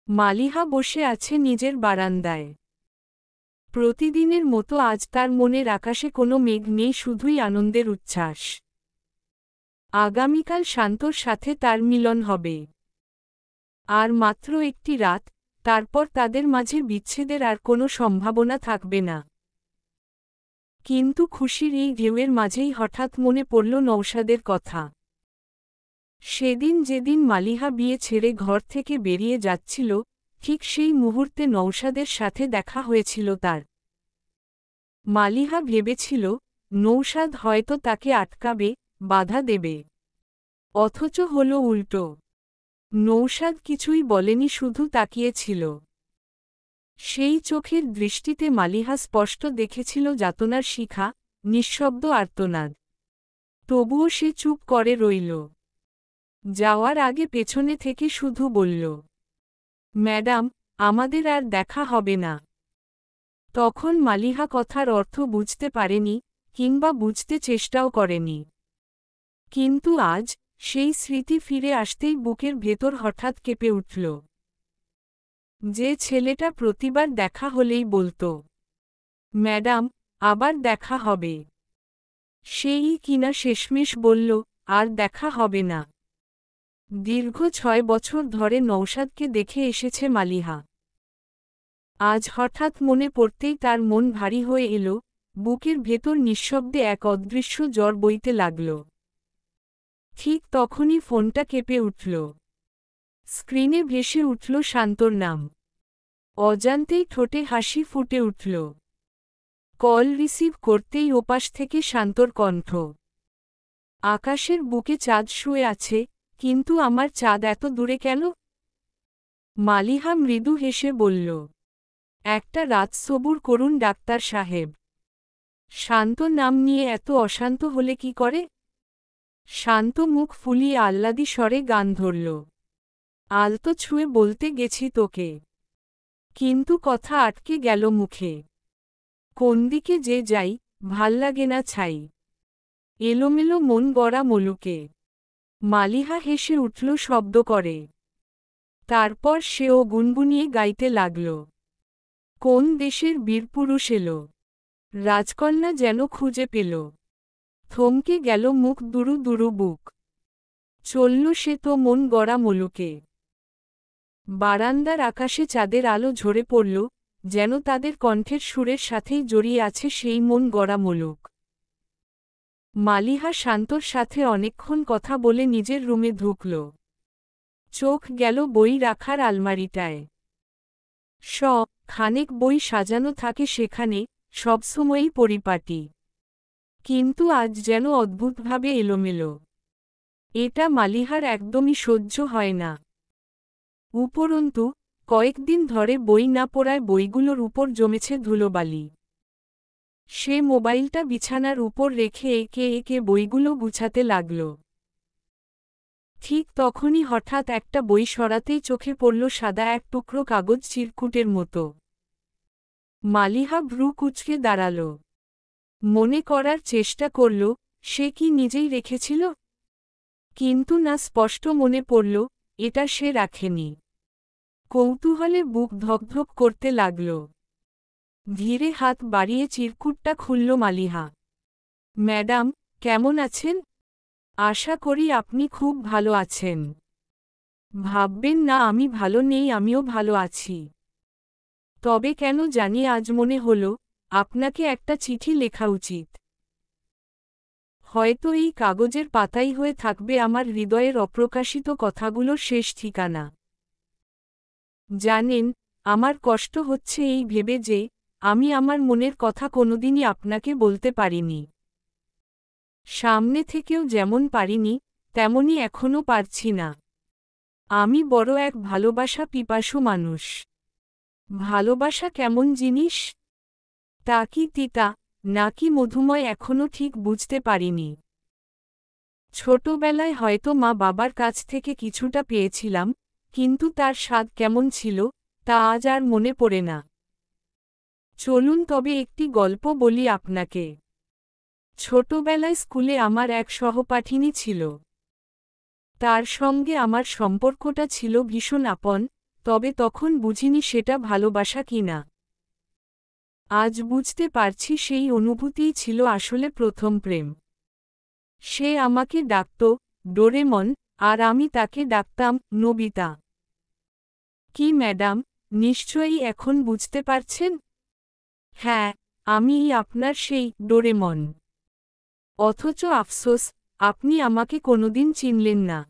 মালিহা বসে আছে নিজের বারান্দায়। প্রতিদিনের মতো আজ তার মনের আকাশে কোনো মেঘ নেই, শুধুই আনন্দের উচ্ছ্বাস। আগামীকাল শান্তর সাথে তার মিলন হবে। আর মাত্র একটি রাত, তারপর তাদের মাঝে বিচ্ছেদের আর কোনো সম্ভাবনা থাকবে না। কিন্তু খুশির এই ঢেউয়ের মাঝেই হঠাৎ মনে পড়ল নওশাদের কথা। সেদিন যেদিন মালিহা বিয়ে ছেড়ে ঘর থেকে বেরিয়ে যাচ্ছিল, ঠিক সেই মুহূর্তে নওশাদের সাথে দেখা হয়েছিল তার। মালিহা ভেবেছিল, নওশাদ হয়তো তাকে আটকাবে, বাধা দেবে। অথচ হলো উল্টো। নওশাদ কিছুই বলেনি, শুধু তাকিয়েছিল। সেই চোখের দৃষ্টিতে মালিহা স্পষ্ট দেখেছিল যাতনার শিখা, নিঃশব্দ আর্তনাদ। তবুও সে চুপ করে রইল। যাওয়ার আগে পেছনে থেকে শুধু বলল, ম্যাডাম, আমাদের আর দেখা হবে না। তখন মালিহা কথার অর্থ বুঝতে পারেনি, কিংবা বুঝতে চেষ্টাও করেনি। কিন্তু আজ, সেই স্মৃতি ফিরে আসতেই বুকের ভেতর হঠাৎ কেঁপে উঠল। যে ছেলেটা প্রতিবার দেখা হলেই বলতো, ম্যাডাম, আবার দেখা হবে, সেই কিনা শেষমেশ বলল, আর দেখা হবে না। দীর্ঘ 6 বছর ধরে নওশাদকে দেখে এসেছে মালিহা। আজ হঠাৎ মনে পড়তেই তার মন ভারী হয়ে এলো, বুকের ভেতর নিঃশব্দে এক অদৃশ্য জ্বর বইতে লাগল। ঠিক তখনই ফোনটা কেঁপে উঠল। স্ক্রিনে ভেসে উঠল শান্তর নাম। অজান্তেই ঠোঁটে হাসি ফুটে উঠল। কল রিসিভ করতেই ওপাশ থেকে শান্তর কণ্ঠ। আকাশের বুকে চাঁদ শুয়ে আছে, কিন্তু আমার চাঁদ এত দূরে কেন? মালিহা মৃদু হেসে বলল, একটা রাত সবুর করুন ডাক্তার সাহেব। শান্ত নাম নিয়ে এত অশান্ত হলে কি করে? শান্ত মুখ ফুলিয়ে আহ্লাদী স্বরে গান ধরল, আলতো ছুঁয়ে বলতে গেছি তোকে, কিন্তু কথা আটকে গেল মুখে। কোন দিকে যে যাই, ভাল্লাগে না ছাই। এলোমেলো মন গড়া মলুকে। মালিহা হেসে উঠল শব্দ করে। তারপর সেও গুনগুনিয়ে গাইতে লাগল, কোন দেশের বীরপুরুষ এলো, রাজকন্যা যেন খুঁজে পেল। থমকে গেল মুখ, দুরু দুরু বুক। চলল সে তো মন গড়া মলুকে। বারান্দার আকাশে চাঁদের আলো ঝরে পড়ল, যেন তাদের কণ্ঠের সুরের সাথেই জড়িয়ে আছে সেই মন গড়া মলুক। মালিহা শান্তর সাথে অনেকক্ষণ কথা বলে নিজের রুমে ঢুকল। চোখ গেল বই রাখার আলমারিটায়। খানেক বই সাজানো থাকে সেখানে, সবসময়ই পরিপাটি। কিন্তু আজ যেন অদ্ভুতভাবে এলোমেলো। এটা মালিহার একদমই সহ্য হয় না। উপরন্তু, কয়েকদিন ধরে বই না পড়ায় বইগুলোর উপর জমেছে ধুলোবালি। সে মোবাইলটা বিছানার উপর রেখে একে একে বইগুলো গুছাতে লাগল। ঠিক তখনই হঠাৎ একটা বই সরাতেই চোখে পড়ল সাদা এক টুকরো কাগজ, চিরকুটের মতো। মালিহা ভ্রু কুঁচকে দাঁড়াল। মনে করার চেষ্টা করল, সে কি নিজেই রেখেছিল? কিন্তু না, স্পষ্ট মনে পড়ল, এটা সে রাখেনি। কৌতূহলে বুক ধকধক করতে লাগল। ধীরে হাত বাড়িয়ে চিরকুটটা খুলল মালিহা। ম্যাডাম, কেমন আছেন? আশা করি আপনি খুব ভালো আছেন। ভাববেন না আমি ভালো নেই, আমিও ভালো আছি। তবে কেন জানি আজ মনে হলো, আপনাকে একটা চিঠি লেখা উচিত। হয়তো এই কাগজের পাতাই হয়ে থাকবে আমার হৃদয়ের অপ্রকাশিত কথাগুলোর শেষ ঠিকানা। জানেন, আমার কষ্ট হচ্ছে এই ভেবে যে, আমি আমার মনের কথা কোনোদিনই আপনাকে বলতে পারিনি। সামনে থেকেও যেমন পারিনি, তেমনি এখনও পারছি না। আমি বড় এক ভালোবাসা পিপাসু মানুষ। ভালোবাসা কেমন জিনিস, তা কি তিতা, নাকি মধুময় এখনও ঠিক বুঝতে পারিনি। ছোটবেলায় হয়তো মা বাবার কাছ থেকে কিছুটা পেয়েছিলাম, কিন্তু তার স্বাদ কেমন ছিল, তা আজ আর মনে পড়ে না। চলুন তবে একটি গল্প বলি আপনাকে। ছোটবেলায় স্কুলে আমার এক সহপাঠিনী ছিল। তার সঙ্গে আমার সম্পর্কটা ছিল ভীষণ আপন, তবে তখন বুঝিনি সেটা ভালোবাসা কিনা। আজ বুঝতে পারছি সেই অনুভূতিই ছিল আসলে প্রথম প্রেম। সে আমাকে ডাকত ডোরেমন, আর আমি তাকে ডাকতাম নোবিতা। কি ম্যাডাম, নিশ্চয়ই এখন বুঝতে পারছেন? হ্যাঁ, আমিই আপনার সেই ডোরেমন। অথচ আফসোস, আপনি আমাকে কোনোদিন চিনলেন না।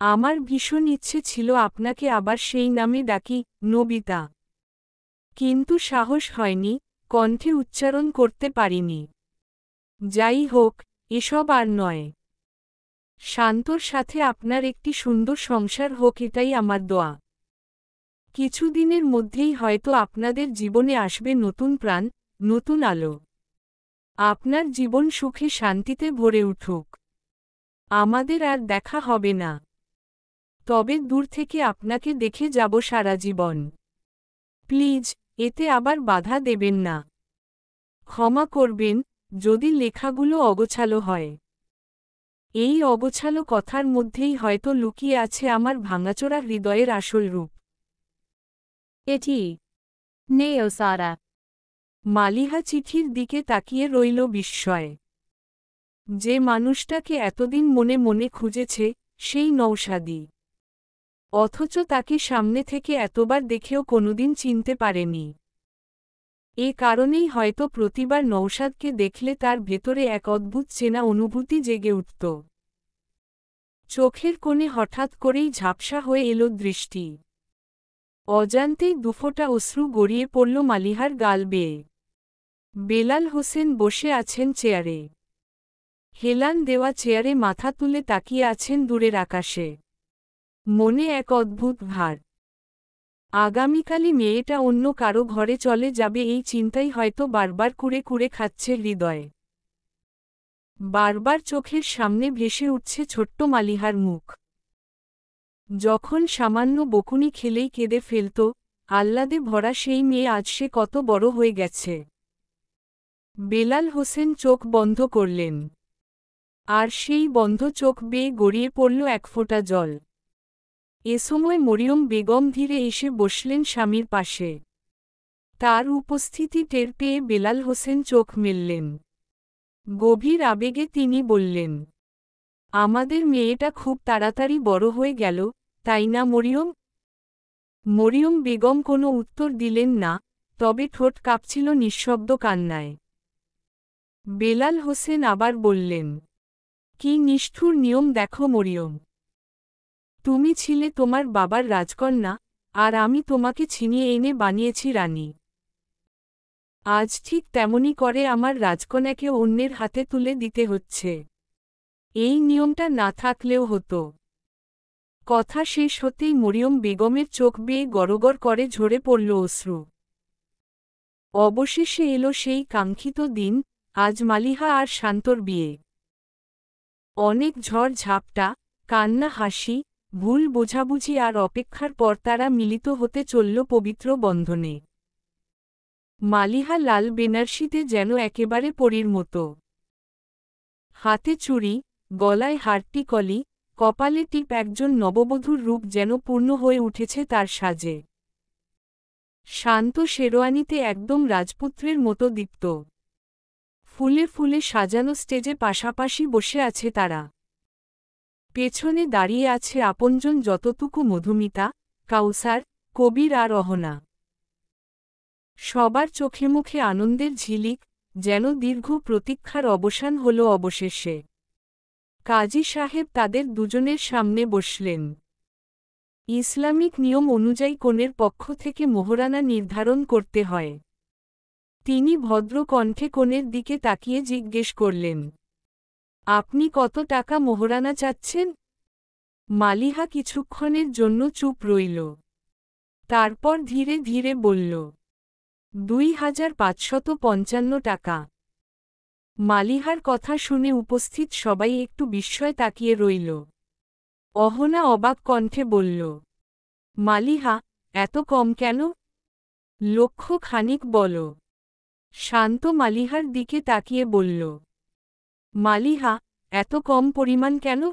আমার ভীষণ ইচ্ছে ছিল আপনাকে আবার সেই নামে ডাকি, নোবিতা। কিন্তু সাহস হয়নি, কণ্ঠে উচ্চারণ করতে পারিনি। যাই হোক, এসব আর নয়। শান্তর সাথে আপনার একটি সুন্দর সংসার হোক, এটাই আমার দোয়া। কিছুদিনের মধ্যেই হয়তো আপনাদের জীবনে আসবে নতুন প্রাণ, নতুন আলো। আপনার জীবন সুখে শান্তিতে ভরে উঠুক। আমাদের আর দেখা হবে না, তবে দূর থেকে আপনাকে দেখে যাব সারা জীবন। প্লিজ, এতে আবার বাধা দেবেন না। ক্ষমা করবেন যদি লেখাগুলো অগোছালো হয়। এই অগোছালো কথার মধ্যেই হয়তো লুকিয়ে আছে আমার ভাঙাচোরা হৃদয়ের আসল রূপ। এটি নেওসারা। মালিহা চিঠির দিকে তাকিয়ে রইল বিস্ময়ে। যে মানুষটাকে এতদিন মনে মনে খুঁজেছে, সেই নৌসাদী। অথচ তাকে সামনে থেকে এতবার দেখেও কোনোদিন চিনতে পারেনি। এ কারণেই হয়তো প্রতিবার নৌসাদকে দেখলে তার ভেতরে এক অদ্ভুত চেনা অনুভূতি জেগে উঠত। চোখের কোণে হঠাৎ করেই ঝাপসা হয়ে এলো দৃষ্টি। অজান্তেই দুফোঁটা অশ্রু গড়িয়ে পড়ল মালিহার গাল বেয়ে। বেলাল হোসেন বসে আছেন চেয়ারে। হেলান দেওয়া চেয়ারে মাথা তুলে তাকিয়ে আছেন দূরের আকাশে। মনে এক অদ্ভুত ভার। আগামীকালই মেয়েটা অন্য কারো ঘরে চলে যাবে, এই চিন্তাই হয়তো বারবার কুরে কুরে খাচ্ছে হৃদয়ে। বারবার চোখের সামনে ভেসে উঠছে ছোট্ট মালিহার মুখ। যখন সামান্য বকুনি খেলেই কেঁদে ফেলত, আহ্লাদে ভরা সেই মেয়ে আজ সে কত বড় হয়ে গেছে। বেলাল হোসেন চোখ বন্ধ করলেন। আর সেই বন্ধ চোখ বেয়ে গড়িয়ে পড়ল এক ফোঁটা জল। এ সময় মরিয়ম বেগম ধীরে এসে বসলেন স্বামীর পাশে। তার উপস্থিতি টের পেয়ে বেলাল হোসেন চোখ মেললেন। গভীর আবেগে তিনি বললেন, আমাদের মেয়েটা খুব তাড়াতাড়ি বড় হয়ে গেল, তাই না মরিয়ম? মরিয়ম বেগম কোনো উত্তর দিলেন না, তবে ঠোঁট কাঁপছিল নিঃশব্দ কান্নায়। বেলাল হোসেন আবার বললেন, কি নিষ্ঠুর নিয়ম দেখো মরিয়ম। তুমি ছিলে তোমার বাবার রাজকন্যা, আর আমি তোমাকে ছিনিয়ে এনে বানিয়েছি রানী। আজ ঠিক তেমনি করে আমার রাজকন্যাকে অন্যের হাতে তুলে দিতে হচ্ছে। এই নিয়মটা না থাকলেও হতো। কথা শেষ হতেই মরিয়ম বেগমের চোখ বেয়ে গড়গড় করে ঝরে পড়ল অশ্রু। অবশেষে এলো সেই কাঙ্ক্ষিত দিন, আজ মালিহা আর শান্তর বিয়ে। অনেক ঝড় ঝাপটা, কান্না হাসি, ভুল বোঝাবুঝি আর অপেক্ষার পর তারা মিলিত হতে চলল পবিত্র বন্ধনে। মালিহা লাল বেনারসিতে যেন একেবারে পরীর মতো। হাতে চুড়ি, গলায় হারটিকলি, কপালে টিপ, একজন নববধূর রূপ যেন পূর্ণ হয়ে উঠেছে তার সাজে। শান্ত শেরওয়ানিতে একদম রাজপুত্রের মতো দীপ্ত। ফুলে ফুলে সাজানো স্টেজে পাশাপাশি বসে আছে তারা। পেছনে দাঁড়িয়ে আছে আপনজন যতটুকু মধুমিতা, কাউসার, কবির আর অহনা। সবার চোখে মুখে আনন্দের ঝিলিক, যেন দীর্ঘ প্রতীক্ষার অবসান হল অবশেষে। কাজী সাহেব তাদের দুজনের সামনে বসলেন। ইসলামিক নিয়ম অনুযায়ী কনের পক্ষ থেকে মোহরানা নির্ধারণ করতে হয়। তিনি ভদ্র কণ্ঠে কনের দিকে তাকিয়ে জিজ্ঞেস করলেন, আপনি কত টাকা মোহরানা চাচ্ছেন? মালিহা কিছুক্ষণের জন্য চুপ রইল। তারপর ধীরে ধীরে বলল, 2555 টাকা। মালিহার কথা শুনে উপস্থিত সবাই একটু বিস্ময়ে তাকিয়ে রইল। অহনা অবাক কণ্ঠে বলল, মালিহা, এত কম কেন? লক্ষ খানিক বলো। শান্ত মালিহার দিকে তাকিয়ে বলল, মালিহা, এত কম পরিমাণ কেন?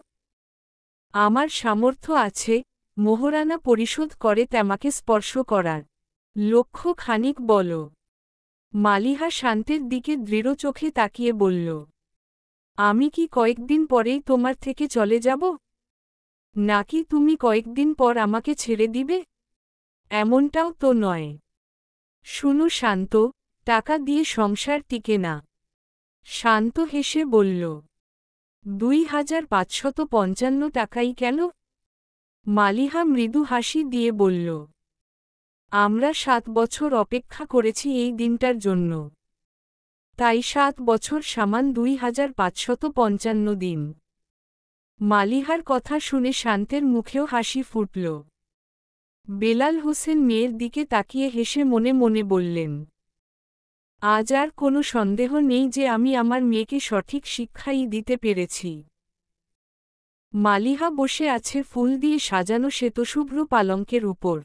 আমার সামর্থ্য আছে, মোহরানা পরিশোধ করে তোমাকে স্পর্শ করার লক্ষ্য খানিক বল। মালিহা শান্তের দিকে দৃঢ় চোখে তাকিয়ে বলল, আমি কি কয়েকদিন পরেই তোমার থেকে চলে যাব? নাকি তুমি কয়েকদিন পর আমাকে ছেড়ে দিবে? এমনটাও তো নয়। শুনো শান্ত, টাকা দিয়ে সংসার টিকে না। শান্ত হেসে বলল, 2555 টাকাই কেন? মালিহা মৃদু হাসি দিয়ে বলল, আমরা 7 বছর অপেক্ষা করেছি এই দিনটার জন্য। তাই 7 বছর সমান 2555 দিন। মালিহার কথা শুনে শান্তের মুখেও হাসি ফুটল। বেলাল হোসেন মেয়ের দিকে তাকিয়ে হেসে মনে মনে বললেন, আজ আর কোনো সন্দেহ নেই যে আমি আমার মেয়েকে সঠিক শিক্ষাই দিতে পেরেছি। মালিহা বসে আছে ফুল দিয়ে সাজানো শ্বেতশুভ্র পালঙ্কের উপর।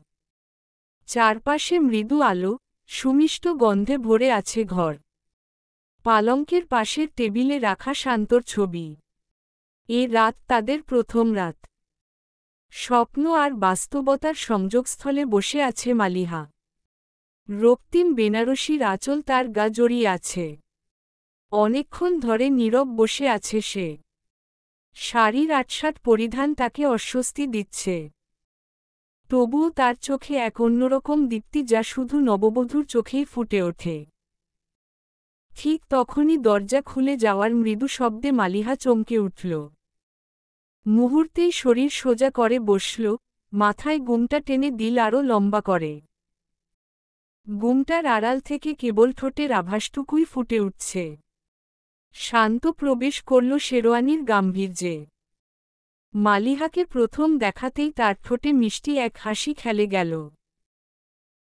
চারপাশে মৃদু আলো, সুমিষ্ট গন্ধে ভরে আছে ঘর। পালঙ্কের পাশের টেবিলে রাখা শান্তর ছবি। এ রাত তাদের প্রথম রাত। স্বপ্ন আর বাস্তবতার সংযোগস্থলে বসে আছে মালিহা। রক্তিম বেনারসির আঁচল তার গা জড়িয়ে আছে। অনেকক্ষণ ধরে নীরব বসে আছে সে। শাড়ির আটসাট পরিধান তাকে অস্বস্তি দিচ্ছে। তবুও তার চোখে এক অন্যরকম দীপ্তি যা শুধু নববধূর চোখেই ফুটে ওঠে। ঠিক তখনই দরজা খুলে যাওয়ার মৃদু শব্দে মালিহা চমকে উঠল। মুহূর্তেই শরীর সোজা করে বসল, মাথায় গুমটা টেনে দিল আরও লম্বা করে। গুমটার আড়াল থেকে কেবল ঠোঁটের আভাসটুকুই ফুটে উঠছে। শান্ত প্রবেশ করল শেরওয়ানির গাম্ভীর্যে। মালিহাকে প্রথম দেখাতেই তার ঠোঁটে মিষ্টি এক হাসি খেলে গেল।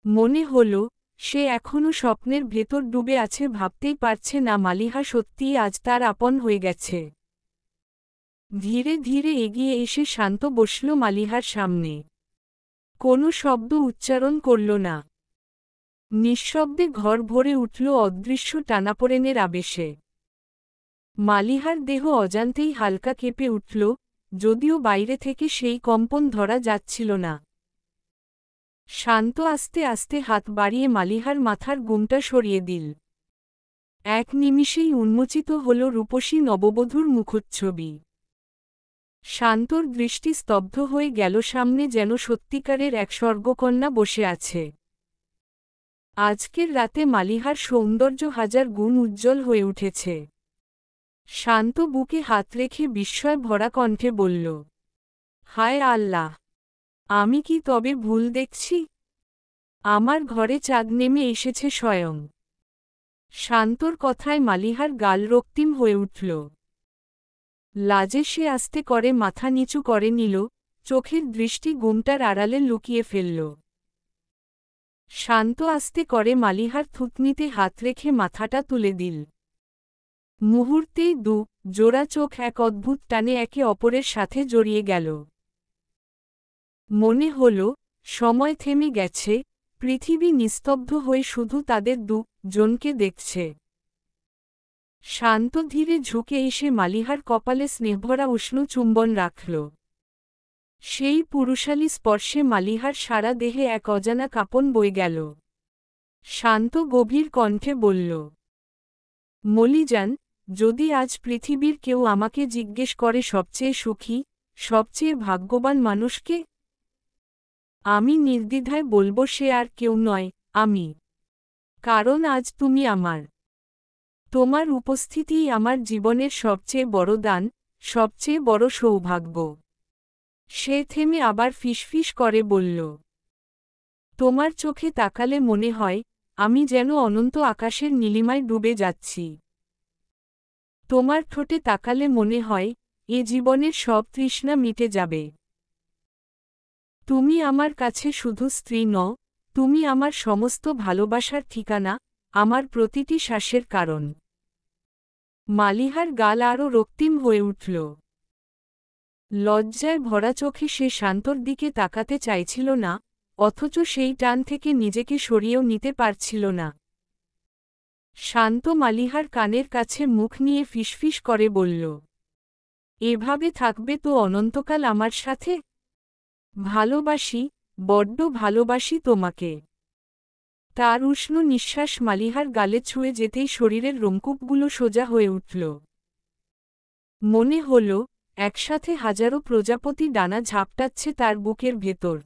মনে হল, সে এখনও স্বপ্নের ভেতর ডুবে আছে, ভাবতেই পারছে না মালিহা সত্যিই আজ তার আপন হয়ে গেছে। ধীরে ধীরে এগিয়ে এসে শান্ত বসল মালিহার সামনে। কোনো শব্দ উচ্চারণ করল না। নিঃশব্দে ঘর ভরে উঠল অদৃশ্য টানাপোড়েনের আবেশে। মালিহার দেহ অজান্তেই হালকা কেঁপে উঠল, যদিও বাইরে থেকে সেই কম্পন ধরা যাচ্ছিল না। শান্ত আস্তে আস্তে হাত বাড়িয়ে মালিহার মাথার গুমটা সরিয়ে দিল। এক নিমিষেই উন্মোচিত হল রূপসী নববধূর মুখচ্ছবি। শান্তর দৃষ্টি স্তব্ধ হয়ে গেল, সামনে যেন সত্যিকারের এক স্বর্গকন্যা বসে আছে। আজকের রাতে মালিহার সৌন্দর্য হাজার গুণ উজ্জ্বল হয়ে উঠেছে। শান্ত বুকে হাত রেখে বিস্ময় ভরা কণ্ঠে বলল, হায় আল্লাহ! আমি কি তবে ভুল দেখছি? আমার ঘরে চাঁদ নেমে এসেছে স্বয়ং। শান্তর কথায় মালিহার গাল রক্তিম হয়ে উঠল। লাজে সে আস্তে করে মাথা নিচু করে নিল, চোখের দৃষ্টি গুমটার আড়ালে লুকিয়ে ফেলল। শান্ত আস্তে করে মালিহার থুতনিতে হাত রেখে মাথাটা তুলে দিল। মুহূর্তেই জোড়া চোখ এক অদ্ভুত টানে একে অপরের সাথে জড়িয়ে গেল। মনে হল, সময় থেমে গেছে, পৃথিবী নিস্তব্ধ হয়ে শুধু তাদের জনকে দেখছে। শান্ত ধীরে ঝুঁকে এসে মালিহার কপালে স্নেহভরা উষ্ণ চুম্বন রাখল। সেই পুরুষালী স্পর্শে মালিহার সারা দেহে এক অজানা কাঁপন বয়ে গেল। শান্ত গভীর কণ্ঠে বলল, মলিজান, যদি আজ পৃথিবীর কেউ আমাকে জিজ্ঞেস করে সবচেয়ে সুখী, সবচেয়ে ভাগ্যবান মানুষকে, আমি নির্দ্বিধায় বলবো সে আর কেউ নয়, আমি। কারণ আজ তুমি আমার। তোমার উপস্থিতিই আমার জীবনের সবচেয়ে বড় দান, সবচেয়ে বড় সৌভাগ্য। সে থেমে আবার ফিসফিস করে বলল, তোমার চোখে তাকালে মনে হয়, আমি যেন অনন্ত আকাশের নীলিমায় ডুবে যাচ্ছি। তোমার ঠোঁটে তাকালে মনে হয়, এ জীবনের সব তৃষ্ণা মিটে যাবে। তুমি আমার কাছে শুধু স্ত্রী নও, তুমি আমার সমস্ত ভালোবাসার ঠিকানা, আমার প্রতিটি শ্বাসের কারণ। মালিহার গাল আরও রক্তিম হয়ে উঠল। লজ্জায় ভরা চোখে সে শান্তর দিকে তাকাতে চাইছিল না, অথচ সেই টান থেকে নিজেকে সরিয়েও নিতে পারছিল না। শান্ত মালিহার কানের কাছে মুখ নিয়ে ফিসফিস করে বলল, এভাবে থাকবে তো অনন্তকাল আমার সাথে? ভালোবাসি, বড্ড ভালোবাসি তোমাকে। তার উষ্ণ নিঃশ্বাস মালিহার গালে ছুঁয়ে যেতেই শরীরের রোমকূপগুলো সোজা হয়ে উঠল। মনে হল, একসাথে হাজারো প্রজাপতি ডানা ঝাপটাচ্ছে তার বুকের ভেতর।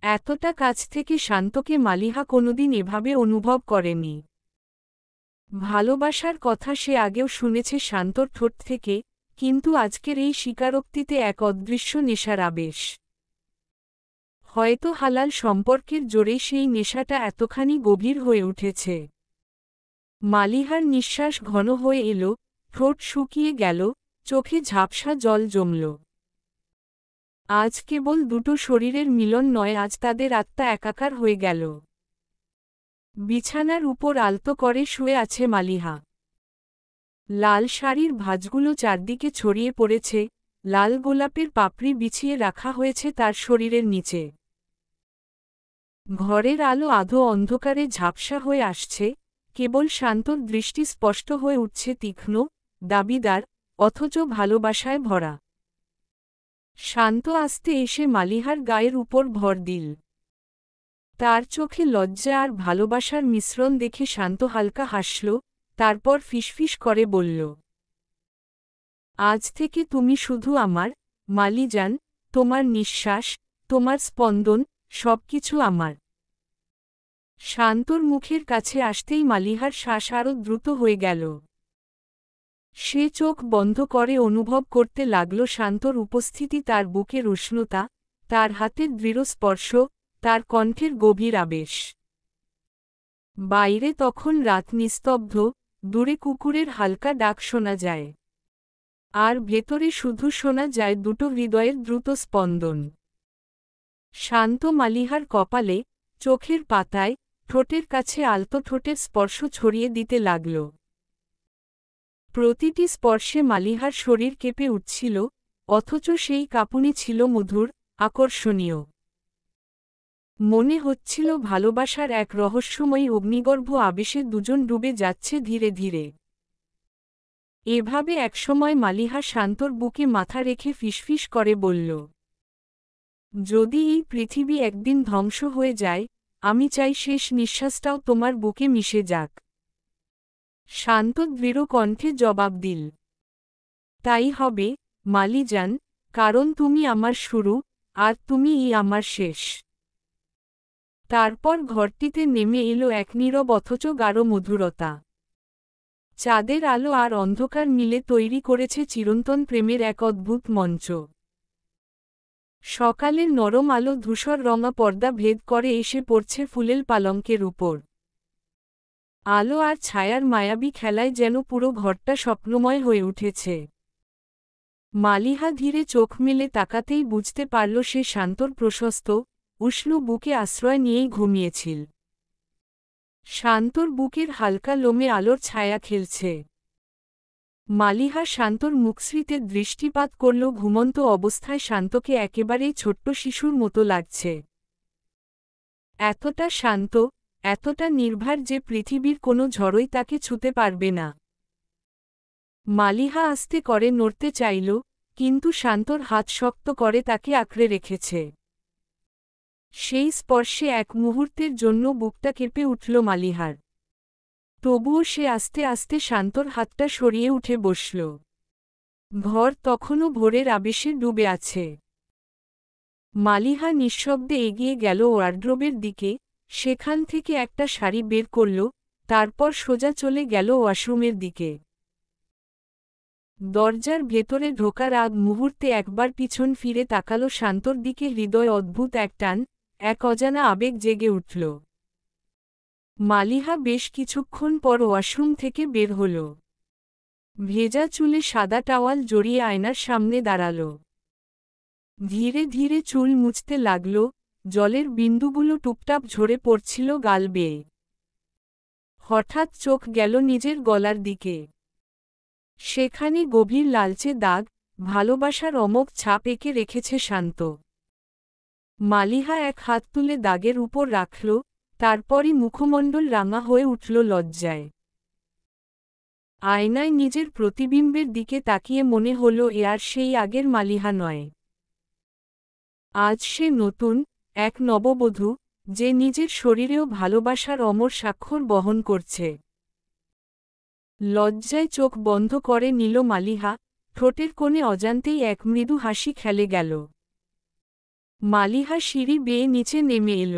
এতটা কাছ থেকে শান্তকে মালিহা কোনোদিন এভাবে অনুভব করেনি। ভালোবাসার কথা সে আগেও শুনেছে শান্তর ঠোঁট থেকে, কিন্তু আজকের এই স্বীকারোক্তিতে এক অদৃশ্য নেশার আবেশ। হয়তো হালাল সম্পর্কের জোরেই সেই নেশাটা এতখানি গভীর হয়ে উঠেছে। মালিহার নিঃশ্বাস ঘন হয়ে এলো, ঠোঁট শুকিয়ে গেল, চোখে ঝাপসা জল জমল। আজ কেবল দুটো শরীরের মিলন নয়, আজ তাদের আত্মা একাকার হয়ে গেল। বিছানার উপর আলতো করে শুয়ে আছে মালিহা। লাল শাড়ির ভাঁজগুলো চারদিকে ছড়িয়ে পড়েছে, লাল গোলাপের পাপড়ি বিছিয়ে রাখা হয়েছে তার শরীরের নিচে। ঘরের আলো আধো অন্ধকারে ঝাপসা হয়ে আসছে, কেবল শান্তর দৃষ্টি স্পষ্ট হয়ে উঠছে তীক্ষ্ণ, দাবিদার, অথচ ভালোবাসায় ভরা। শান্ত আস্তে এসে মালিহার গায়ের উপর ভর দিল। তার চোখে লজ্জা আর ভালোবাসার মিশ্রণ দেখে শান্ত হালকা হাসল, তারপর ফিসফিস করে বলল, আজ থেকে তুমি শুধু আমার, মালিজান, তোমার নিঃশ্বাস, তোমার স্পন্দন, সবকিছু আমার। শান্তর মুখের কাছে আসতেই মালিহার শ্বাস আরও দ্রুত হয়ে গেল। সে চোখ বন্ধ করে অনুভব করতে লাগল শান্তর উপস্থিতি, তার বুকের উষ্ণতা, তার হাতের দৃঢ় স্পর্শ, তার কণ্ঠের গভীর আবেশ। বাইরে তখন রাত নিস্তব্ধ, দূরে কুকুরের হালকা ডাক শোনা যায়। আর ভেতরে শুধু শোনা যায় দুটো হৃদয়ের দ্রুত স্পন্দন। শান্ত মালিহার কপালে, চোখের পাতায়, ঠোঁটের কাছে আলতো ঠোঁটের স্পর্শ ছড়িয়ে দিতে লাগল। প্রতিটি স্পর্শে মালিহার শরীর কেঁপে উঠছিল, অথচ সেই কাঁপুনি ছিল মধুর, আকর্ষণীয়। মনে হচ্ছিল ভালোবাসার এক রহস্যময়ী অগ্নিগর্ভ আবেশে দুজন ডুবে যাচ্ছে ধীরে ধীরে। এভাবে একসময় মালিহা শান্তর বুকে মাথা রেখে ফিসফিস করে বলল, যদি এই পৃথিবী একদিন ধ্বংস হয়ে যায়, আমি চাই শেষ নিঃশ্বাসটাও তোমার বুকে মিশে যাক। শান্ত দৃঢ় কণ্ঠে জবাব দিল, তাই হবে, মালিজান, কারণ তুমি আমার শুরু, আর তুমিই আমার শেষ। তারপর ঘরটিতে নেমে এলো এক নীরব অথচ গাঢ় মধুরতা। চাঁদের আলো আর অন্ধকার মিলে তৈরি করেছে চিরন্তন প্রেমের এক অদ্ভুত মঞ্চ। সকালের নরম আলো ধূসর রঙা পর্দা ভেদ করে এসে পড়ছে ফুলেল পালঙ্কের উপর। আলো আর ছায়ার মায়াবী খেলায় যেন পুরো ঘরটা স্বপ্নময় হয়ে উঠেছে। মালিহা ধীরে চোখ মেলে তাকাতেই বুঝতে পারল সে শান্তর প্রশস্ত, উষ্ণ বুকে আশ্রয় নিয়েই ঘুমিয়েছিল। শান্তর বুকের হালকা লোমে আলোর ছায়া খেলছে। মালিহা শান্তর মুখশ্রীতে দৃষ্টিপাত করল, ঘুমন্ত অবস্থায় শান্তকে একেবারেই ছোট্ট শিশুর মতো লাগছে। এতটা শান্ত, এতটা নির্ভার যে পৃথিবীর কোনো ঝড়ই তাকে ছুঁতে পারবে না। মালিহা আস্তে করে নড়তে চাইল, কিন্তু শান্তর হাত শক্ত করে তাকে আঁকড়ে রেখেছে। সেই স্পর্শে এক মুহূর্তের জন্য বুকটা কেঁপে উঠল মালিহার। তবুও সে আস্তে আস্তে শান্তর হাতটা সরিয়ে উঠে বসল। ঘর তখনও ভোরের আবেশে ডুবে আছে। মালিহা নিঃশব্দে এগিয়ে গেল ওয়ার্ড্রোবের দিকে, সেখান থেকে একটা শাড়ি বের করল, তারপর সোজা চলে গেল ওয়াশরুমের দিকে। দরজার ভেতরে ঢোকার আগ মুহূর্তে একবার পিছন ফিরে তাকাল শান্তর দিকে, হৃদয় অদ্ভুত এক টান, এক অজানা আবেগ জেগে উঠল। মালিহা বেশ কিছুক্ষণ পর ওয়াশরুম থেকে বের হল। ভেজা চুলে সাদা টাওয়াল জড়িয়ে আয়নার সামনে দাঁড়াল। ধীরে ধীরে চুল মুছতে লাগল, জলের বিন্দুগুলো টুপটাপ ঝরে পড়ছিল গাল বেয়ে। হঠাৎ চোখ গেল নিজের গলার দিকে। সেখানে গভীর লালচে দাগ, ভালোবাসার অমোঘ ছাপ এঁকে রেখেছে শান্ত। মালিহা এক হাত তুলে দাগের উপর রাখল, তারপরই মুখমণ্ডল রাঙা হয়ে উঠল লজ্জায়। আয়নায় নিজের প্রতিবিম্বের দিকে তাকিয়ে মনে হল এ আর সেই আগের মালিহা নয়। আজ সে নতুন এক নববধূ, যে নিজের শরীরেও ভালোবাসার অমর স্বাক্ষর বহন করছে। লজ্জায় চোখ বন্ধ করে নিল মালিহা, ঠোঁটের কোণে অজান্তেই এক মৃদু হাসি খেলে গেল। মালিহা সিঁড়ি বেয়ে নিচে নেমে এল।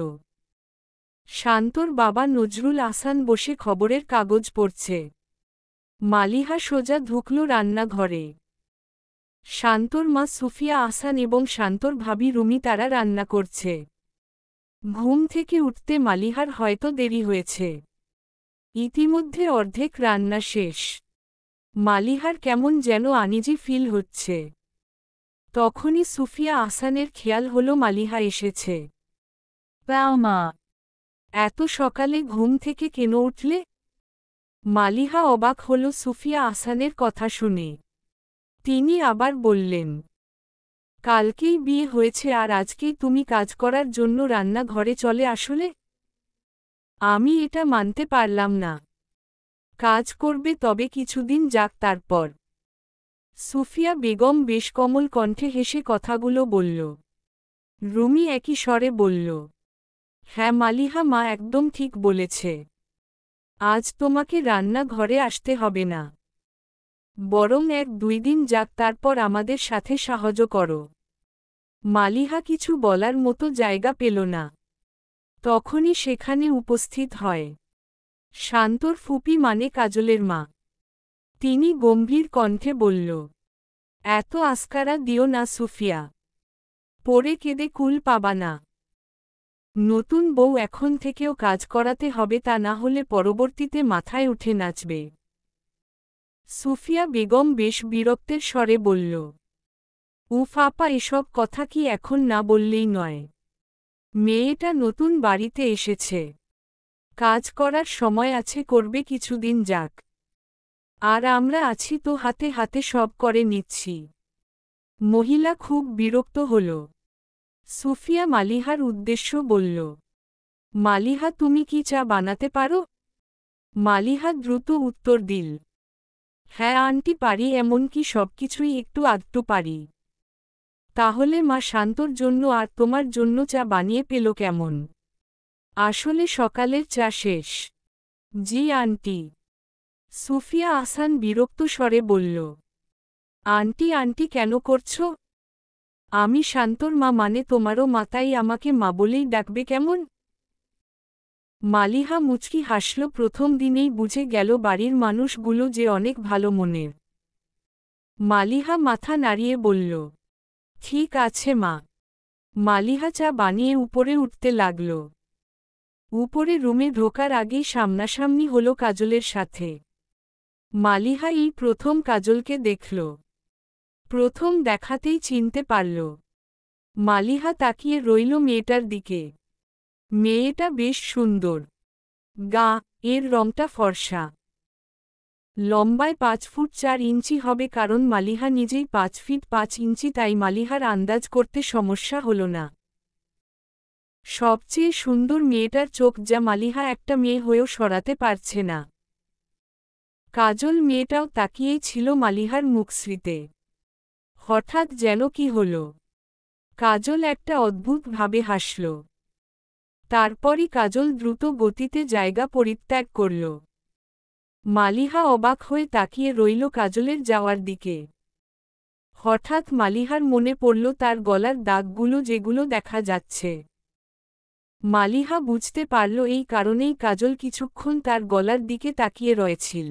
শান্তর বাবা নজরুল আহসান বসে খবরের কাগজ পড়ছে। মালিহা সোজা ঢুকল রান্নাঘরে। শান্তর মা সুফিয়া আহসান এবং শান্তর ভাবি রুমি তারা রান্না করছে। ঘুম থেকে উঠতে মালিহার হয়তো দেরি হয়েছে। ইতিমধ্যে অর্ধেক রান্না শেষ। মালিহার কেমন যেন আনিজি ফিল হচ্ছে। তখনই সুফিয়া আহসানের খেয়াল হলো মালিহা এসেছে। বাবা, এত সকালে ঘুম থেকে কেন উঠলে? মালিহা অবাক হল সুফিয়া আহসানের কথা শুনে। তিনি আবার বললেন, কালকেই বিয়ে হয়েছে আর আজকেই তুমি কাজ করার জন্য রান্নাঘরে চলে আসলে? আমি এটা মানতে পারলাম না। কাজ করবে তবে কিছুদিন যাক তারপর। সুফিয়া বেগম বেশ কোমল কণ্ঠে হেসে কথাগুলো বলল। রুমি একই স্বরে বলল, হ্যাঁ মালিহা মা একদম ঠিক বলেছে। আজ তোমাকে রান্নাঘরে আসতে হবে না, বরং 1-2 দিন যাক তারপর আমাদের সাথে সাহায্য করো। মালিহা কিছু বলার মতো জায়গা পেল না। তখনই সেখানে উপস্থিত হয় শান্তর ফুপি মানে কাজলের মা। তিনি গম্ভীর কণ্ঠে বলল, এত আস্কারা দিও না সুফিয়া, পরে কেঁদে কুল পাবা না। নতুন বউ এখন থেকেও কাজ করাতে হবে, তা না হলে পরবর্তীতে মাথায় উঠে নাচবে। সুফিয়া বেগম বেশ বিরক্তের স্বরে বলল, উফ আপা, এসব কথা কি এখন না বললেই নয়? মেয়েটা নতুন বাড়িতে এসেছে, কাজ করার সময় আছে, করবে কিছুদিন যাক। আর আমরা আছি তো হাতে হাতে সব করে নিচ্ছি। মহিলা খুব বিরক্ত হল। সুফিয়া মালিহার উদ্দেশ্য বলল, মালিহা তুমি কি চা বানাতে পারো? মালিহা দ্রুত উত্তর দিল, হ্যাঁ আন্টি পারি, এমনকি সবকিছুই একটু আধটু পারি। তাহলে মা শান্তর জন্য আর তোমার জন্য চা বানিয়ে পেল কেমন? আসলে সকালের চা শেষ। জি আন্টি। সুফিয়া আহসান বিরক্ত স্বরে বলল, আন্টি আন্টি কেন করছো? আমি শান্তর মা, মানে তোমারও মা, তাই আমাকে মা বলেই ডাকবে কেমন? মালিহা মুচকি হাসল। প্রথম দিনেই বুঝে গেল বাড়ির মানুষগুলো যে অনেক ভালো মনের। মালিহা মাথা নাড়িয়ে বলল, ঠিক আছে মা। মালিহা চা বানিয়ে উপরে উঠতে লাগল। উপরে রুমে ঢোকার আগেই সামনাসামনি হলো কাজলের সাথে। মালিহা এই প্রথম কাজলকে দেখল। প্রথম দেখাতেই চিনতে পারল। মালিহা তাকিয়ে রইল মেয়েটার দিকে। মেয়েটা বেশ সুন্দর। গা এর রংটা ফর্সা। লম্বায় 5 ফুট 4 ইঞ্চি হবে, কারণ মালিহা নিজেই 5 ফিট 5 ইঞ্চি, তাই মালিহার আন্দাজ করতে সমস্যা হল না। সবচেয়ে সুন্দর মেয়েটার চোখ, যা মালিহা একটা মেয়ে হয়েও সরাতে পারছে না। কাজল মেয়েটাও তাকিয়েই ছিল মালিহার মুখশ্রীতে। হঠাৎ যেন কি হল। কাজল একটা অদ্ভুত ভাবে হাসল। তারপরই কাজল দ্রুত গতিতে জায়গা পরিত্যাগ করল। মালিহা অবাক হয়ে তাকিয়ে রইল কাজলের যাওয়ার দিকে। হঠাৎ মালিহার মনে পড়ল তার গলার দাগগুলো, যেগুলো দেখা যাচ্ছে। মালিহা বুঝতে পারল এই কারণেই কাজল কিছুক্ষণ তার গলার দিকে তাকিয়ে রয়েছিল।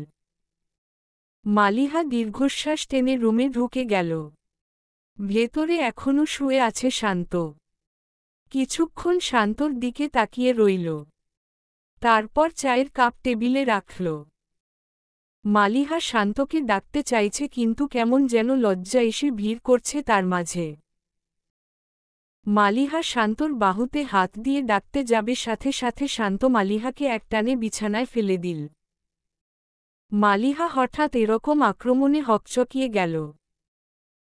মালিহা দীর্ঘশ্বাস টেনে রুমে ঢুকে গেল। ভেতরে এখনো শুয়ে আছে শান্ত। কিছুক্ষণ শান্তর দিকে তাকিয়ে রইল। তারপর চায়ের কাপ টেবিলে রাখল। মালিহা শান্তকে ডাকতে চাইছে, কিন্তু কেমন যেন লজ্জা এসে ভিড় করছে তার মাঝে। মালিহা শান্তর বাহুতে হাত দিয়ে ডাকতে যাবে, সাথে সাথে শান্ত মালিহাকে একটানে বিছানায় ফেলে দিল। মালিহা হঠাৎ এরকম আক্রমণে হকচকিয়ে গেল।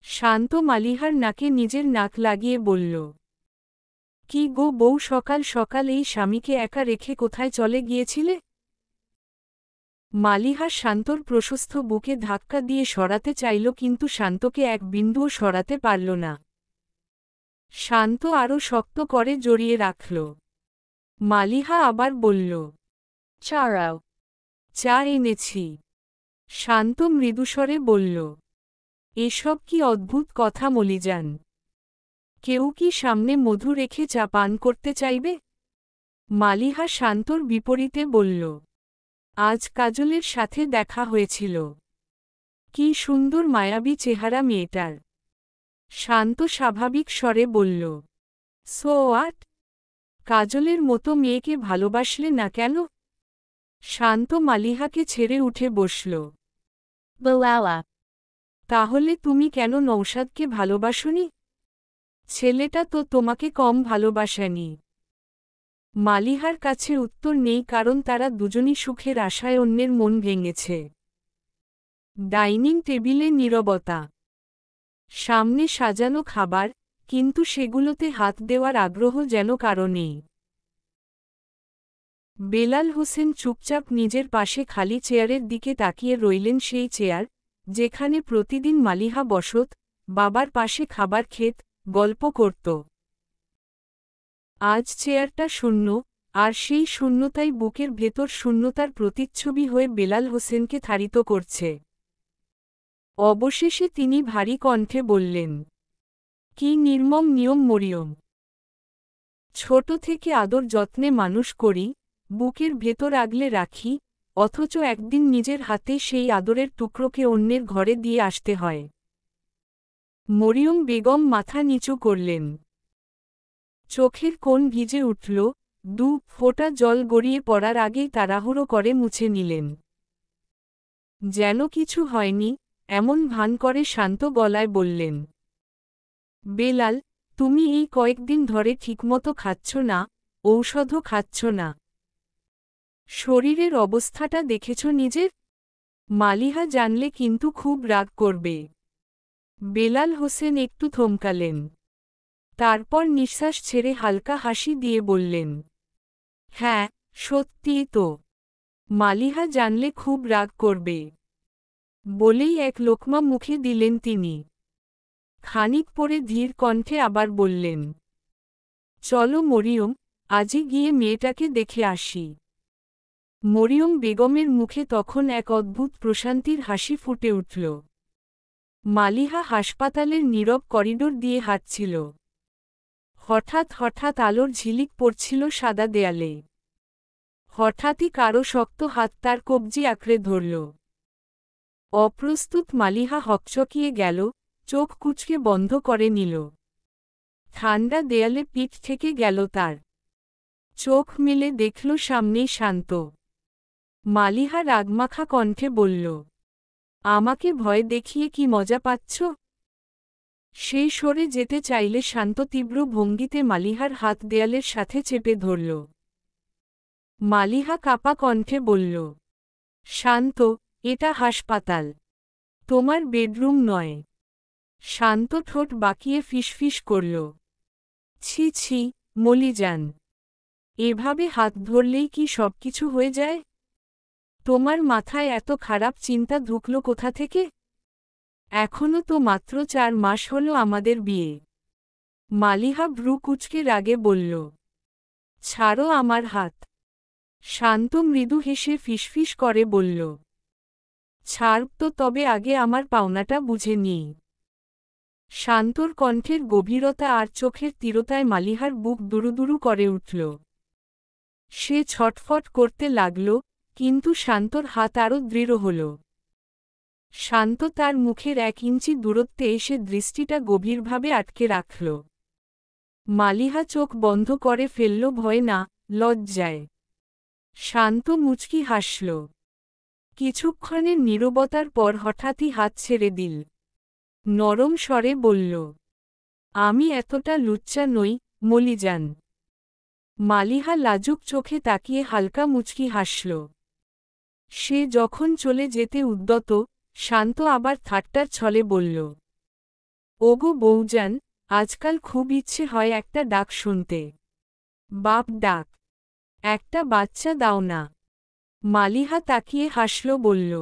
শান্ত মালিহার নাকে নিজের নাক লাগিয়ে বলল, কি গো বউ, সকাল সকাল এই স্বামীকে একা রেখে কোথায় চলে গিয়েছিলে? মালিহা শান্তর প্রশস্ত বুকে ধাক্কা দিয়ে সরাতে চাইল, কিন্তু শান্তকে এক বিন্দুও সরাতে পারল না। শান্ত আরও শক্ত করে জড়িয়ে রাখল। মালিহা আবার বলল, Charo. চা এনেছি। শান্ত মৃদুস্বরে বলল, এসব কি অদ্ভুত কথা মলিজান। কেউ কি সামনে মধু রেখে চা পান করতে চাইবে? মালিহা শান্তর বিপরীতে বলল, আজ কাজলের সাথে দেখা হয়েছিল। কি সুন্দর মায়াবী চেহারা মেয়েটার। শান্ত স্বাভাবিক স্বরে বলল, সো হোয়াট? কাজলের মতো মেয়েকে ভালোবাসলে না কেন? শান্ত মালিহাকে ছেড়ে উঠে বসল। Bilala. তাহলে তুমি কেন নৌশাদকে ভালোবাসোনি? ছেলেটা তো তোমাকে কম ভালোবাসেনি। মালিহার কাছে উত্তর নেই, কারণ তারা দুজনই সুখের আশায় অন্যের মন ভেঙেছে। ডাইনিং টেবিলে নীরবতা। সামনে সাজানো খাবার, কিন্তু সেগুলোতে হাত দেওয়ার আগ্রহ যেন কারো নেই। বেলাল হোসেন চুপচাপ নিজের পাশে খালি চেয়ারের দিকে তাকিয়ে রইলেন, সেই চেয়ার যেখানে প্রতিদিন মালিহা বসত, বাবার পাশে খাবার খেত, গল্প করত। আজ চেয়ারটা শূন্য, আর সেই শূন্যতাই বুকের ভেতর শূন্যতার প্রতিচ্ছবি হয়ে বেলাল হোসেনকে তাড়িত করছে। অবশেষে তিনি ভারী কণ্ঠে বললেন, কি নির্মম নিয়ম মরিয়ম। ছোট থেকে আদর যত্নে মানুষ করি, বুকের ভেতর আগলে রাখি, অথচ একদিন নিজের হাতে সেই আদরের টুকরোকে অন্যের ঘরে দিয়ে আসতে হয়। মরিয়ম বেগম মাথা নিচু করলেন। চোখের কোণ ভিজে উঠল, দু ফোঁটা জল গড়িয়ে পড়ার আগেই তাড়াহুড়ো করে মুছে নিলেন। যেন কিছু হয়নি, এমন ভান করে শান্ত গলায় বললেন, বেলাল, তুমি এই কয়েকদিন ধরে ঠিকমতো খাচ্ছ না, ঔষধও খাচ্ছ না। শরীরের অবস্থাটা দেখেছ নিজের? মালিহা জানলে কিন্তু খুব রাগ করবে। বেলাল হোসেন একটু থমকালেন। তারপর নিঃশ্বাস ছেড়ে হালকা হাসি দিয়ে বললেন, হ্যাঁ, সত্যিই তো। মালিহা জানলে খুব রাগ করবে। বলেই এক লোকমা মুখে দিলেন তিনি। খানিক পরে ধীর কণ্ঠে আবার বললেন, চলো মরিয়ম, আজই গিয়ে মেয়েটাকে দেখে আসি। মরিয়ম বেগমের মুখে তখন এক অদ্ভুত প্রশান্তির হাসি ফুটে উঠল। মালিহা হাসপাতালের নীরব করিডোর দিয়ে হাঁটছিল। হঠাৎ হঠাৎ আলোর ঝিলিক পড়ছিল সাদা দেয়ালে। হঠাৎই কারো শক্ত হাত তার কবজি আঁকড়ে ধরল। অপ্রস্তুত মালিহা হকচকিয়ে গেল, চোখ কুঁচকে বন্ধ করে নিল। ঠান্ডা দেয়ালে পিঠ থেকে গেল তার। চোখ মেলে দেখল সামনেই শান্ত। মালিহা রাগমাখা কণ্ঠে বলল, আমাকে ভয় দেখিয়ে কি মজা পাচ্ছ? সেই সরে যেতে চাইলে শান্ত তীব্র ভঙ্গিতে মালিহার হাত দেয়ালের সাথে চেপে ধরল। মালিহা কাপা কণ্ঠে বলল, শান্ত, এটা হাসপাতাল, তোমার বেডরুম নয়। শান্ত ঠোঁট বাঁকিয়ে ফিসফিস করল, ছি ছি, মলিজান। এভাবে হাত ধরলেই কি সবকিছু হয়ে যায়? তোমার মাথায় এত খারাপ চিন্তা ঢুকল কোথা থেকে? এখনো তো মাত্র 4 মাস হলো আমাদের বিয়ে। মালিহা ভ্রু কুঁচকে রাগে বলল, ছাড়ো আমার হাত। শান্ত মৃদু হেসে ফিসফিস করে বলল, ছাড় তো, তবে আগে আমার পাওনাটা বুঝে নিই। শান্তর কণ্ঠের গভীরতা আর চোখের তীরতায় মালিহার বুক দুরুদুরু করে উঠল। সে ছটফট করতে লাগল, কিন্তু শান্তর হাত আরও দৃঢ় হল। শান্ত তার মুখের 1 ইঞ্চি দূরত্বে এসে দৃষ্টিটা গভীরভাবে আটকে রাখল। মালিহা চোখ বন্ধ করে ফেলল, ভয় না, লজ্জায়। শান্ত মুচকি হাসল। কিছুক্ষণের নীরবতার পর হঠাৎই হাত ছেড়ে দিল। নরম স্বরে বলল, আমি এতটা লুচ্চা নই, মলিজান। মালিহা লাজুক চোখে তাকিয়ে হালকা মুচকি হাসল। সে যখন চলে যেতে উদ্যত, শান্ত আবার ঠাট্টার ছলে বলল, ওগো বউজান, আজকাল খুব ইচ্ছে হয় একটা ডাক শুনতে। বাপ ডাক। একটা বাচ্চা দাও না। মালিহা তাকিয়ে হাসল, বলল,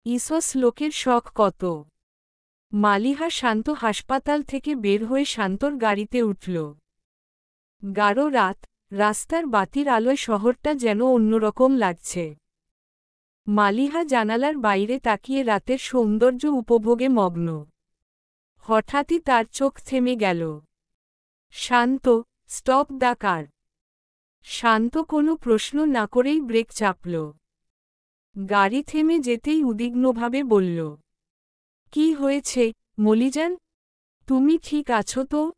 ইসস লোকের শখ কত। মালিহা শান্ত হাসপাতাল থেকে বের হয়ে শান্তর গাড়িতে উঠল। গাঢ় রাত, রাস্তার বাতির আলোয় শহরটা যেন অন্যরকম লাগছে। মালিহা জানালার বাইরে তাকিয়ে রাতের সৌন্দর্য উপভোগে মগ্ন। হঠাৎই তার চোখ থেমে গেল। শান্ত, স্টপ দ্য কার। শান্ত কোনো প্রশ্ন না করেই ব্রেক চাপল। গাড়ি থেমে যেতেই উদ্বিগ্নভাবে বলল, কি হয়েছে, মলিজান? তুমি ঠিক আছো তো?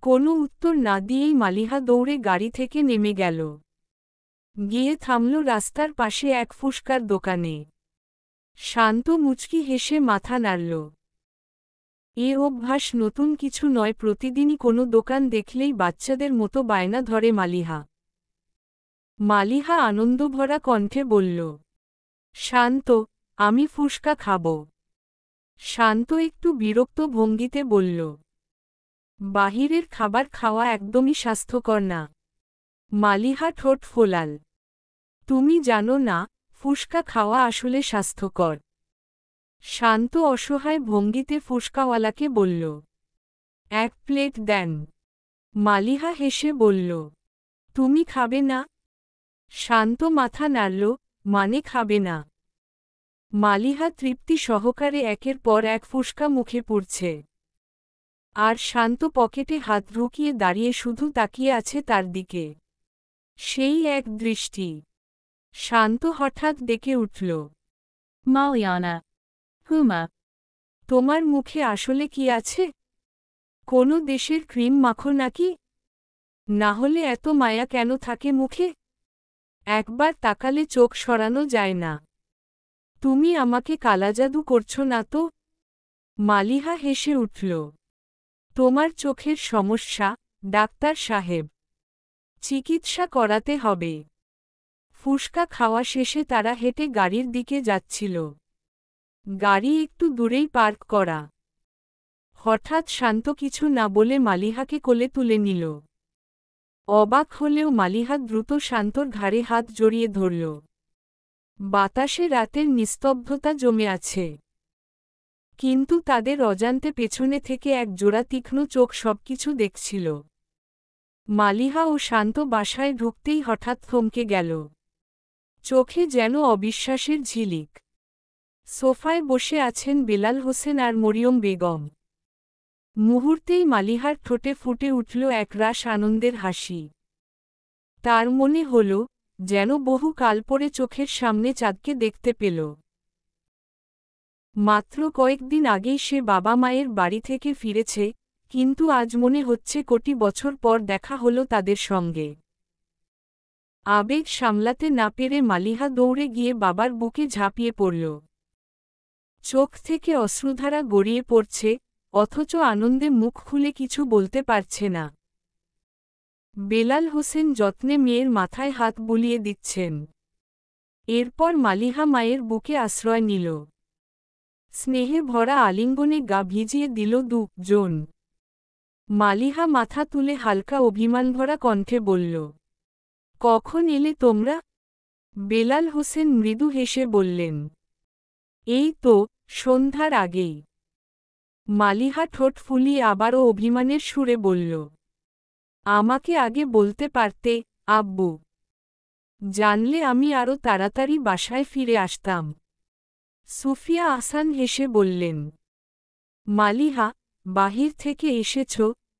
কোনো উত্তর না দিয়েই মালিহা দৌড়ে গাড়ি থেকে নেমে গেল। গিয়ে থামল রাস্তার পাশে এক ফুসকার দোকানে। শান্ত মুচকি হেসে মাথা নাড়ল। এ অভ্যাস নতুন কিছু নয়, প্রতিদিনই কোনো দোকান দেখলেই বাচ্চাদের মতো বায়না ধরে মালিহা। মালিহা আনন্দভরা কণ্ঠে বলল, শান্ত, আমি ফুসকা খাব। শান্ত একটু বিরক্ত ভঙ্গিতে বলল, বাহিরের খাবার খাওয়া একদমই স্বাস্থ্যকর না। মালিহা ঠোঁট ফোলাল, তুমি জানো না, ফুসকা খাওয়া আসলে স্বাস্থ্যকর। শান্ত অসহায় ভঙ্গিতে ফুসকাওয়ালাকে বলল, এক প্লেট দেন। মালিহা হেসে বলল, তুমি খাবে না? শান্ত মাথা নাড়ল, মানে খাবে না। মালিহা তৃপ্তি সহকারে একের পর এক ফুসকা মুখে পুরছে। আর শান্ত পকেটে হাত ঢুকিয়ে দাঁড়িয়ে শুধু তাকিয়ে আছে তার দিকে। সেই এক দৃষ্টি। শান্ত হঠাৎ ডেকে উঠল, Maliana. Huma. তোমার মুখে আসলে কি আছে? কোনো দেশের ক্রিম মাখো নাকি? না হলে এত মায়া কেন থাকে মুখে? একবার তাকালে চোখ সরানো যায় না। তুমি আমাকে কালাজাদু করছো না তো? মালিহা হেসে উঠল, তোমার চোখের সমস্যা, ডাক্তার সাহেব। চিকিৎসা করাতে হবে। ফুসকা খাওয়া শেষে তারা হেঁটে গাড়ির দিকে যাচ্ছিল। গাড়ি একটু দূরেই পার্ক করা। হঠাৎ শান্ত কিছু না বলে মালিহাকে কোলে তুলে নিল। অবাক হলেও মালিহা দ্রুত শান্তর ঘাড়ে হাত জড়িয়ে ধরল। বাতাসে রাতের নিস্তব্ধতা জমে আছে। কিন্তু তাদের অজান্তে পেছনে থেকে এক জোড়া তীক্ষ্ণ চোখ সবকিছু দেখছিল। মালিহা ও শান্ত বাসায় ঢুকতেই হঠাৎ থমকে গেল। চোখে যেন অবিশ্বাসের ঝিলিক। সোফায় বসে আছেন বেলাল হোসেন আর মরিয়ম বেগম। মুহূর্তেই মালিহার ঠোঁটে ফুটে উঠল একরাশ আনন্দের হাসি। তার মনে হল, যেন বহু কাল পরে চোখের সামনে চাঁদকে দেখতে পেল। মাত্র কয়েকদিন আগেই সে বাবা মায়ের বাড়ি থেকে ফিরেছে, কিন্তু আজ মনে হচ্ছে কোটি বছর পর দেখা হলো তাদের সঙ্গে। আবেগ সামলাতে না পেরে মালিহা দৌড়ে গিয়ে বাবার বুকে ঝাঁপিয়ে পড়ল। চোখ থেকে অশ্রুধারা গড়িয়ে পড়ছে, অথচ আনন্দে মুখ খুলে কিছু বলতে পারছে না। বেলাল হোসেন যত্নে মেয়ের মাথায় হাত বুলিয়ে দিচ্ছেন। এরপর মালিহা মায়ের বুকে আশ্রয় নিল। স্নেহে ভরা আলিঙ্গনে গা ভিজিয়ে দিল দুজন। মালিহা মাথা তুলে হালকা অভিমানভরা কণ্ঠে বলল, কখন এলে তোমরা? বেলাল হোসেন মৃদু হেসে বললেন, এই তো, সন্ধ্যার আগেই। মালিহা ঠোঁট ফুলিয়ে আবারও অভিমানের সুরে বলল, আমাকে আগে বলতে পারতে, আব্বু। জানলে আমি আরও তাড়াতাড়ি বাসায় ফিরে আসতাম। সুফিয়া আহসান হেসে বললেন, মালিহা, বাহির থেকে এসেছ,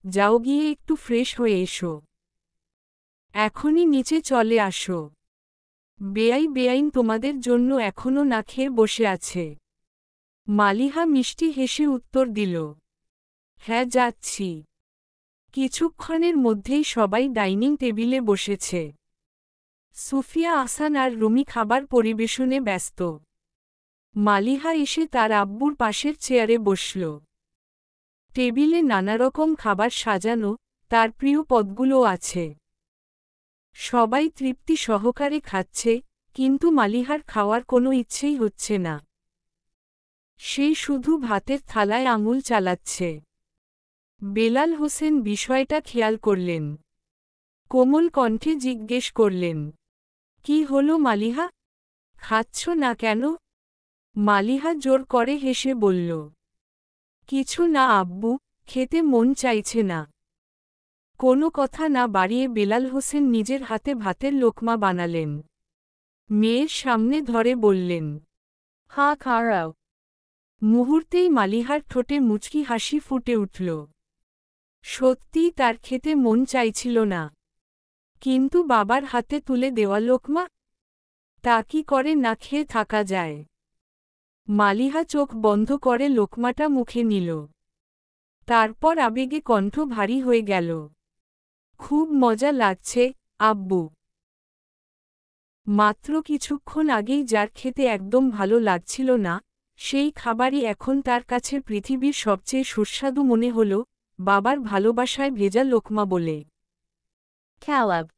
যাও গিয়ে একটু ফ্রেশ হয়ে এসো। এখনই নিচে চলে আসো। বেআইন তোমাদের জন্য এখনও না খেয়ে বসে আছে। মালিহা মিষ্টি হেসে উত্তর দিল, হ্যাঁ যাচ্ছি। কিছুক্ষণের মধ্যেই সবাই ডাইনিং টেবিলে বসেছে। সুফিয়া আহসান আর রুমি খাবার পরিবেশনে ব্যস্ত। মালিহা এসে তার আব্বুর পাশের চেয়ারে বসল। টেবিলে নানারকম খাবার সাজানো, তার প্রিয় পদগুলো আছে। সবাই তৃপ্তি সহকারে খাচ্ছে, কিন্তু মালিহার খাওয়ার কোনো ইচ্ছেই হচ্ছে না। সে শুধু ভাতের থালায় আঙুল চালাচ্ছে। বেলাল হোসেন বিষয়টা খেয়াল করলেন। কোমল কণ্ঠে জিজ্ঞেস করলেন, কি হলো মালিহা? খাচ্ছ না কেন? মালিহা জোর করে হেসে বলল, কিছু না আব্বু, খেতে মন চাইছে না। কোনো কথা না বাড়িয়ে বেলাল হোসেন নিজের হাতে ভাতের লোকমা বানালেন। মেয়ের সামনে ধরে বললেন, Ha Karo. মুহূর্তেই মালিহার ঠোঁটে মুচকি হাসি ফুটে উঠল। সত্যিই তার খেতে মন চাইছিল না। কিন্তু বাবার হাতে তুলে দেওয়া লোকমা, তা কি করে না খেয়ে থাকা যায়। মালিহা চোখ বন্ধ করে লোকমাটা মুখে নিল। তারপর আবেগে কণ্ঠ ভারী হয়ে গেল। খুব মজা লাগছে, আব্বু। মাত্র কিছুক্ষণ আগেই যার খেতে একদম ভালো লাগছিল না, সেই খাবারই এখন তার কাছে পৃথিবীর সবচেয়ে সুস্বাদু মনে হল, বাবার ভালোবাসায় ভেজা লোকমা বলে। Caleb.